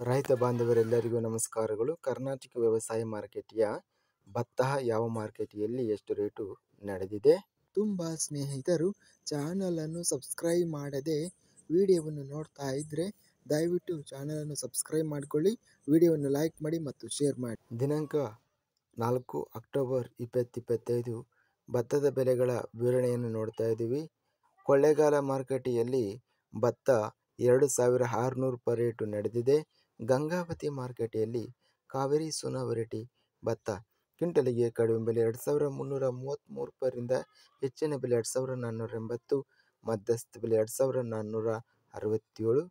ರೈತ ಬಾಂಧವರೆಲ್ಲರಿಗೂ ನಮಸ್ಕಾರಗಳು. ಕರ್ನಾಟಕ ವ್ಯವಸಾಯ ಮಾರುಕಟ್ಟೆಯ ಭತ್ತ ಯಾವ ಮಾರುಕಟ್ಟೆಯಲ್ಲಿ ಎಷ್ಟು ರೇಟು ನಡೆದಿದೆ? ತುಂಬ ಸ್ನೇಹಿತರು ಚಾನಲನ್ನು ಸಬ್ಸ್ಕ್ರೈಬ್ ಮಾಡದೆ ವಿಡಿಯೋವನ್ನು ನೋಡ್ತಾ ಇದ್ದರೆ ದಯವಿಟ್ಟು ಚಾನಲನ್ನು ಸಬ್ಸ್ಕ್ರೈಬ್ ಮಾಡಿಕೊಳ್ಳಿ, ವಿಡಿಯೋವನ್ನು ಲೈಕ್ ಮಾಡಿ ಮತ್ತು ಶೇರ್ ಮಾಡಿ. ದಿನಾಂಕ 4 ಅಕ್ಟೋಬರ್ 2025 ಭತ್ತದ ಬೆಲೆಗಳ ವಿವರಣೆಯನ್ನು ನೋಡ್ತಾ ಇದ್ದೀವಿ. ಕೊಳ್ಳೇಗಾಲ ಮಾರುಕಟ್ಟೆಯಲ್ಲಿ ಭತ್ತ 2600 ರೂಪಾಯಿ ರೇಟು ನಡೆದಿದೆ. ಗಂಗಾವತಿ ಮಾರುಕಟ್ಟೆಯಲ್ಲಿ ಕಾವೇರಿ ಸೋನಾ ವೆರೈಟಿ ಭತ್ತ ಕ್ವಿಂಟಲಿಗೆ ಕಡಿಮೆ ಬೆಲೆ 2333 ರೂಪಾಯಿಯಿಂದ ಹೆಚ್ಚಿನ ಬೆಲೆ 2480, ಮಧ್ಯಸ್ಥ ಬೆಲೆ 2467.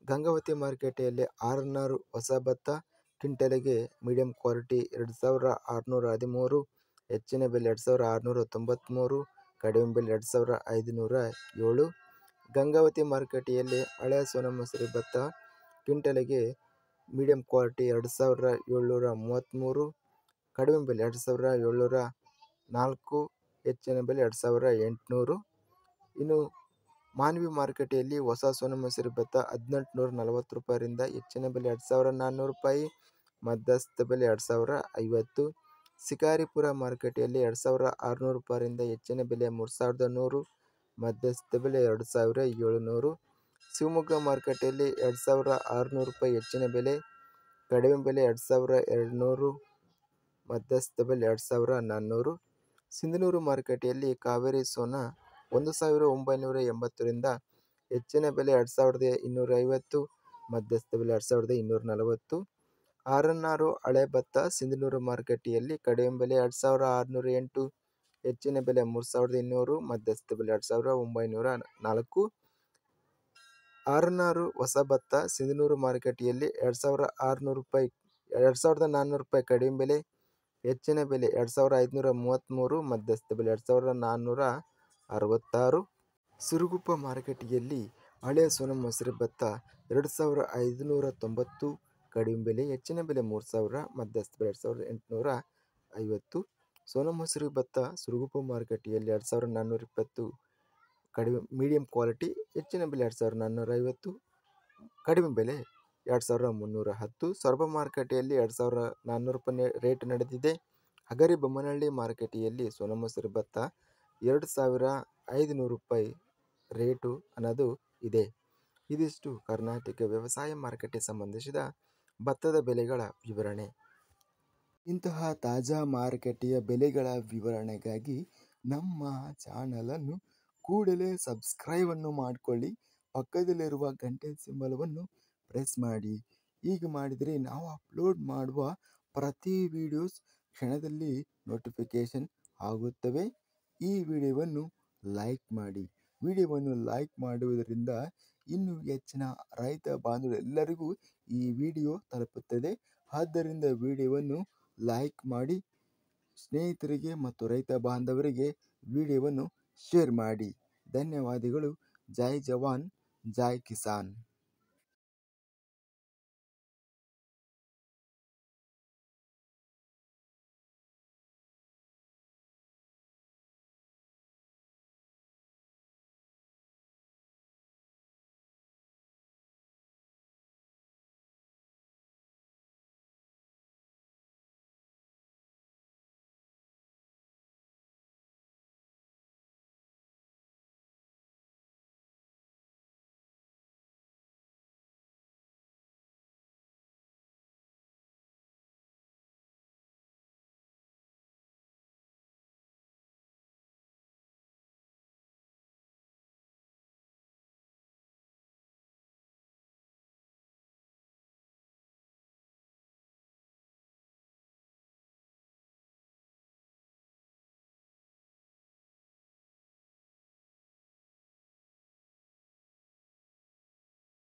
ಗಂಗಾವತಿ ಮಾರುಕಟ್ಟೆಯಲ್ಲಿ RNR ಹೊಸ ಭತ್ತ ಕ್ವಿಂಟಲಿಗೆ ಮೀಡಿಯಂ ಕ್ವಾಲಿಟಿ 2613, ಹೆಚ್ಚಿನ ಬೆಲೆ 2693, ಕಡಿಮೆ ಬೆಲೆ 2507. ಗಂಗಾವತಿ ಮಾರುಕಟ್ಟೆಯಲ್ಲಿ ಹಳೆಯ ಸೋನಾ ಮಸೂರಿ ಭತ್ತ ಕ್ವಿಂಟಲಿಗೆ ಮೀಡಿಯಂ ಕ್ವಾಲಿಟಿ 2733, ಕಡಿಮೆ ಬೆಲೆ 2704, ಹೆಚ್ಚಿನ ಬೆಲೆ 2800. ಇನ್ನು ಮಾನ್ವಿ ಮಾರುಕಟ್ಟೆಯಲ್ಲಿ ಹೊಸ ಸೋನಾ ಮಸೂರಿ ಭತ್ತ 1840 ರೂಪಾಯಿಯಿಂದ ಹೆಚ್ಚಿನ ಬೆಲೆ 2400 ರೂಪಾಯಿ, ಮಧ್ಯಸ್ಥ ಬೆಲೆ 2050. ಶಿಕಾರಿಪುರ ಮಾರುಕಟ್ಟೆಯಲ್ಲಿ 2600 ರೂಪಾಯಿಯಿಂದ ಹೆಚ್ಚಿನ ಬೆಲೆ 3100, ಮಧ್ಯಸ್ಥ ಬೆಲೆ 2700. ಶಿವಮೊಗ್ಗ ಮಾರುಕಟ್ಟೆಯಲ್ಲಿ 2600 ರೂಪಾಯಿ ಹೆಚ್ಚಿನ ಬೆಲೆ, ಕಡಿಮೆ ಬೆಲೆ 2200, ಮಧ್ಯಸ್ಥ ಬೆಲೆ 2400. ಸಿಂಧನೂರು ಮಾರುಕಟ್ಟೆಯಲ್ಲಿ ಕಾವೇರಿ ಸೋನಾ 1980ರಿಂದ ಹೆಚ್ಚಿನ ಬೆಲೆ 2250, ಮಧ್ಯಸ್ಥ ಬೆಲೆ 2240. RNR ಹಳೆ ಭತ್ತ ಸಿಂಧನೂರು ಮಾರುಕಟ್ಟೆಯಲ್ಲಿ ಕಡಿಮೆ ಬೆಲೆ 2608, ಹೆಚ್ಚಿನ ಬೆಲೆ 3200, ಮಧ್ಯಸ್ಥ ಬೆಲೆ 2904. RNR ಹೊಸ ಭತ್ತ ಸಿಂಧನೂರು ಮಾರುಕಟ್ಟೆಯಲ್ಲಿ 2600 ರೂಪಾಯಿ 2400 ರೂಪಾಯಿ ಕಡಿಮೆ ಬೆಲೆ, ಹೆಚ್ಚಿನ ಬೆಲೆ 2533, ಮಧ್ಯಸ್ಥ ಬೆಲೆ 2466. ಸಿರುಗುಪ್ಪ ಮಾರುಕಟ್ಟೆಯಲ್ಲಿ ಹಳೆಯ ಸೋನಾ ಮಸೂರಿ ಭತ್ತ 2590, ಕಡಿಮೆ ಬೆಲೆ, ಹೆಚ್ಚಿನ ಬೆಲೆ 3000, ಮಧ್ಯಸ್ಥ ಬೆಲೆ 2850. ಸೋನಾ ಮಸೂರಿ ಭತ್ತ ಸಿರುಗುಪ್ಪ ಮಾರುಕಟ್ಟೆಯಲ್ಲಿ 2420, ಕಡಿಮೆ ಮೀಡಿಯಂ ಕ್ವಾಲಿಟಿ, ಹೆಚ್ಚಿನ ಬೆಲೆ 2450, ಕಡಿಮೆ ಬೆಲೆ 2310. ಸೊರಬ ಮಾರುಕಟ್ಟೆಯಲ್ಲಿ 2400 ರೂಪಾಯಿ ರೇಟು ನಡೆದಿದೆ. ಹಗರಿ ಬೊಮ್ಮನಹಳ್ಳಿ ಮಾರುಕಟ್ಟೆಯಲ್ಲಿ ಸೋನಾ ಮಸೂರಿ ಭತ್ತ 2500 ರೂಪಾಯಿ ರೇಟು ಅನ್ನೋದು ಇದೆ. ಇದಿಷ್ಟು ಕರ್ನಾಟಕ ವ್ಯವಸಾಯ ಮಾರುಕಟ್ಟೆ ಸಂಬಂಧಿಸಿದ ಭತ್ತದ ಬೆಲೆಗಳ ವಿವರಣೆ. ಇಂತಹ ತಾಜಾ ಮಾರುಕಟ್ಟೆಯ ಬೆಲೆಗಳ ವಿವರಣೆಗಾಗಿ ನಮ್ಮ ಚಾನಲನ್ನು ಕೂಡಲೇ ಸಬ್ಸ್ಕ್ರೈಬನ್ನು ಮಾಡಿಕೊಳ್ಳಿ, ಪಕ್ಕದಲ್ಲಿರುವ ಗಂಟೆ ಸಿಂಬಲವನ್ನು ಪ್ರೆಸ್ ಮಾಡಿ. ಹೀಗೆ ಮಾಡಿದರೆ ನಾವು ಅಪ್ಲೋಡ್ ಮಾಡುವ ಪ್ರತಿ ವಿಡಿಯೋಸ್ ಕ್ಷಣದಲ್ಲಿ ನೋಟಿಫಿಕೇಷನ್ ಆಗುತ್ತವೆ. ಈ ವಿಡಿಯೋವನ್ನು ಲೈಕ್ ಮಾಡಿ. ವಿಡಿಯೋವನ್ನು ಲೈಕ್ ಮಾಡುವುದರಿಂದ ಇನ್ನೂ ಹೆಚ್ಚಿನ ರೈತ ಬಾಂಧವರೆಲ್ಲರಿಗೂ ಈ ವಿಡಿಯೋ ತಲುಪುತ್ತದೆ. ಆದ್ದರಿಂದ ವಿಡಿಯೋವನ್ನು ಲೈಕ್ ಮಾಡಿ, ಸ್ನೇಹಿತರಿಗೆ ಮತ್ತು ರೈತ ಬಾಂಧವರಿಗೆ ವಿಡಿಯೋವನ್ನು ಶೇರ್ ಮಾಡಿ. ಧನ್ಯವಾದಗಳು. ಜೈ ಜವಾನ್, ಜೈ ಕಿಸಾನ್.